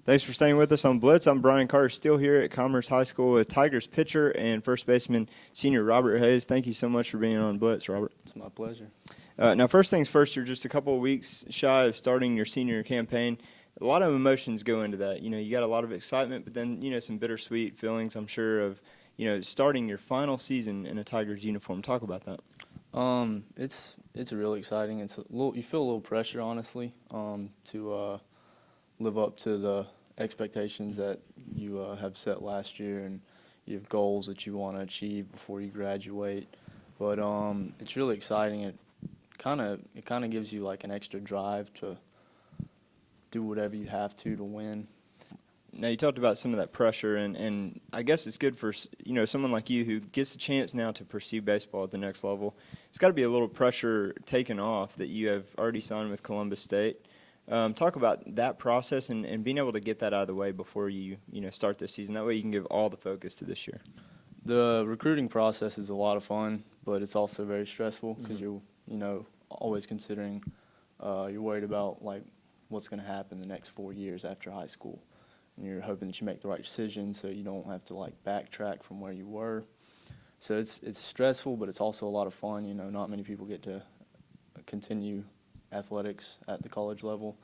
Thanks for staying with us on Blitz. I'm Brian Carter, still here at Commerce High School with Tigers pitcher and first baseman senior Robert Hayes. Thank you so much for being on Blitz, Robert. It's my pleasure. Now, first things first, you're just a couple of weeks shy of starting your senior campaign. A lot of emotions go into that. You got a lot of excitement, but then, some bittersweet feelings, I'm sure, of, starting your final season in a Tigers uniform. Talk about that. It's really exciting. You feel a little pressure, honestly, to live up to the expectations that you have set last year, and you have goals that you want to achieve before you graduate. But it's really exciting. It kind of gives you like an extra drive to do whatever you have to win. Now, you talked about some of that pressure, and I guess it's good for, someone like you who gets a chance now to pursue baseball at the next level. It's got to be a little pressure taken off that you have already signed with Columbus State. Talk about that process and being able to get that out of the way before you start this season. That way you can give all the focus to this year. The recruiting process is a lot of fun, but it's also very stressful because you're always considering you're worried about like what's going to happen the next 4 years after high school. And you're hoping that you make the right decision so you don't have to like backtrack from where you were. So it's stressful, but it's also a lot of fun. Not many people get to continue athletics at the college level.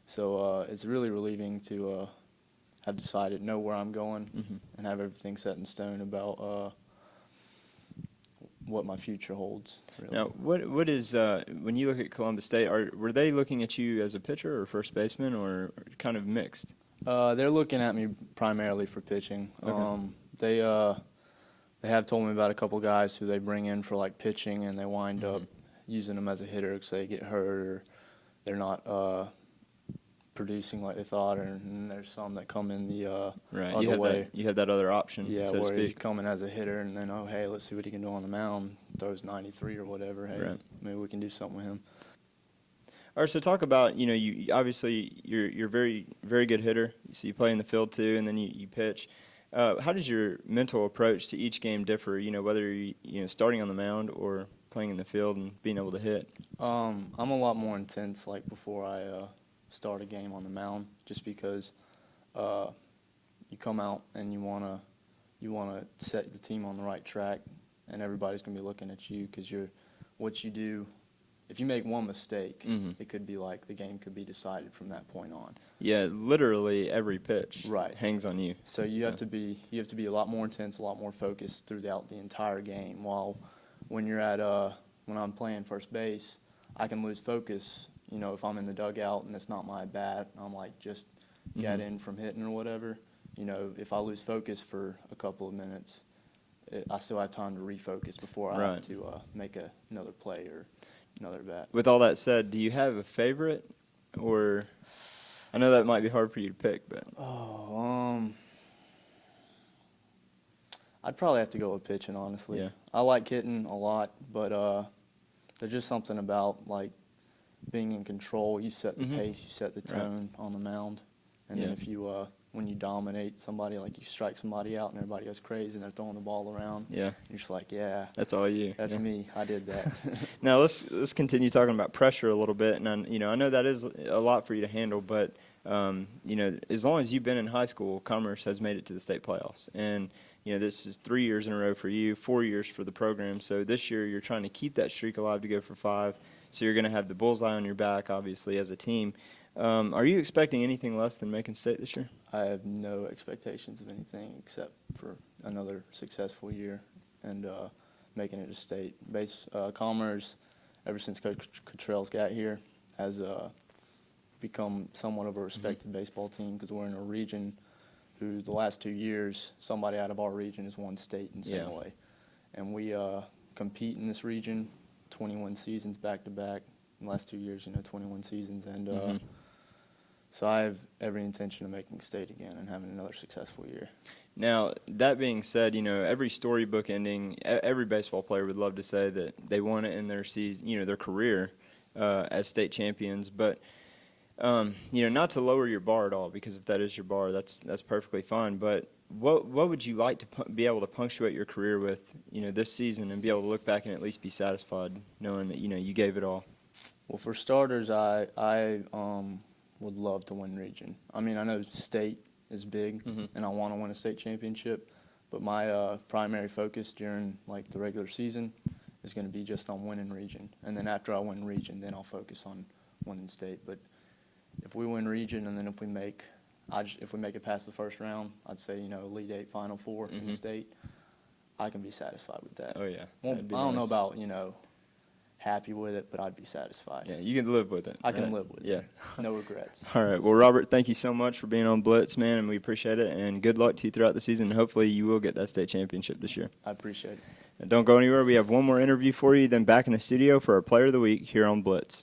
So it's really relieving to have decided, know where I'm going, and have everything set in stone about what my future holds. Really. Now, what is when you look at Columbus State? Were they looking at you as a pitcher or first baseman, or kind of mixed? They're looking at me primarily for pitching. Okay. They have told me about a couple guys who they bring in for like pitching, and they wind up using them as a hitter because they get hurt or they're not producing like they thought. And there's some that come in the other way. You had that other option. Yeah, so to where you speak. come in as a hitter, and then hey, let's see what he can do on the mound. Throws 93 or whatever. Hey, right. Maybe we can do something with him. All right, so talk about, you obviously you're very, very good hitter. So you play in the field too, and then you pitch. How does your mental approach to each game differ, whether you're starting on the mound or playing in the field and being able to hit? I'm a lot more intense like before I start a game on the mound, just because you come out and you wanna set the team on the right track, and everybody's gonna be looking at you because what you do. If you make one mistake, it could be like the game could be decided from that point on. Yeah, literally every pitch hangs on you. So you have to be a lot more intense, a lot more focused throughout the entire game. While when I'm playing first base, I can lose focus. If I'm in the dugout and it's not my bat, I'm like just got in from hitting or whatever. If I lose focus for a couple of minutes, I still have time to refocus before I have to make another play or another bat. With all that said, do you have a favorite, or I know that might be hard for you to pick, but I'd probably have to go with pitching, honestly. Yeah. I like hitting a lot, but there's just something about like being in control. You set the pace, you set the tone on the mound, and then if you when you dominate somebody, like you strike somebody out and everybody goes crazy and they're throwing the ball around. Yeah. You're just like, yeah. That's all you. That's me. I did that. Now let's continue talking about pressure a little bit, and I know that is a lot for you to handle, but as long as you've been in high school, Commerce has made it to the state playoffs, and this is 3 years in a row for you, 4 years for the program. So this year you're trying to keep that streak alive to go for 5. So you're going to have the bullseye on your back, obviously, as a team. Are you expecting anything less than making state this year? I have no expectations of anything except for another successful year and making it to state. Commerce, ever since Coach Cottrell's got here, has become somewhat of a respected baseball team because we're in a region who the last 2 years, somebody out of our region has won state in some way. And we compete in this region 21 seasons back-to-back. In the last 2 years, 21 seasons. And so I have every intention of making state again and having another successful year. Now, that being said, every storybook ending, every baseball player would love to say that they won it in their season, their career as state champions. But, not to lower your bar at all, because if that is your bar, that's perfectly fine. But what would you like to be able to punctuate your career with, this season and be able to look back and at least be satisfied knowing that, you gave it all? Well, for starters, I would love to win region. I mean, I know state is big, and I want to win a state championship, but my primary focus during like the regular season is going to be just on winning region. And then after I win region, then I'll focus on winning state. But if we win region, and then if we make it past the first round, I'd say, Elite Eight, Final Four in the state, I can be satisfied with that. Oh, yeah. Well, I That'd be don't know nice. about, happy with it, but I'd be satisfied. Yeah, you can live with it. I can right? live with Yeah. it. No regrets. All right. Well, Robert, thank you so much for being on Blitz, man, and we appreciate it. And good luck to you throughout the season. Hopefully you will get that state championship this year. I appreciate it. And don't go anywhere. We have one more interview for you, then back in the studio for our Player of the Week here on Blitz.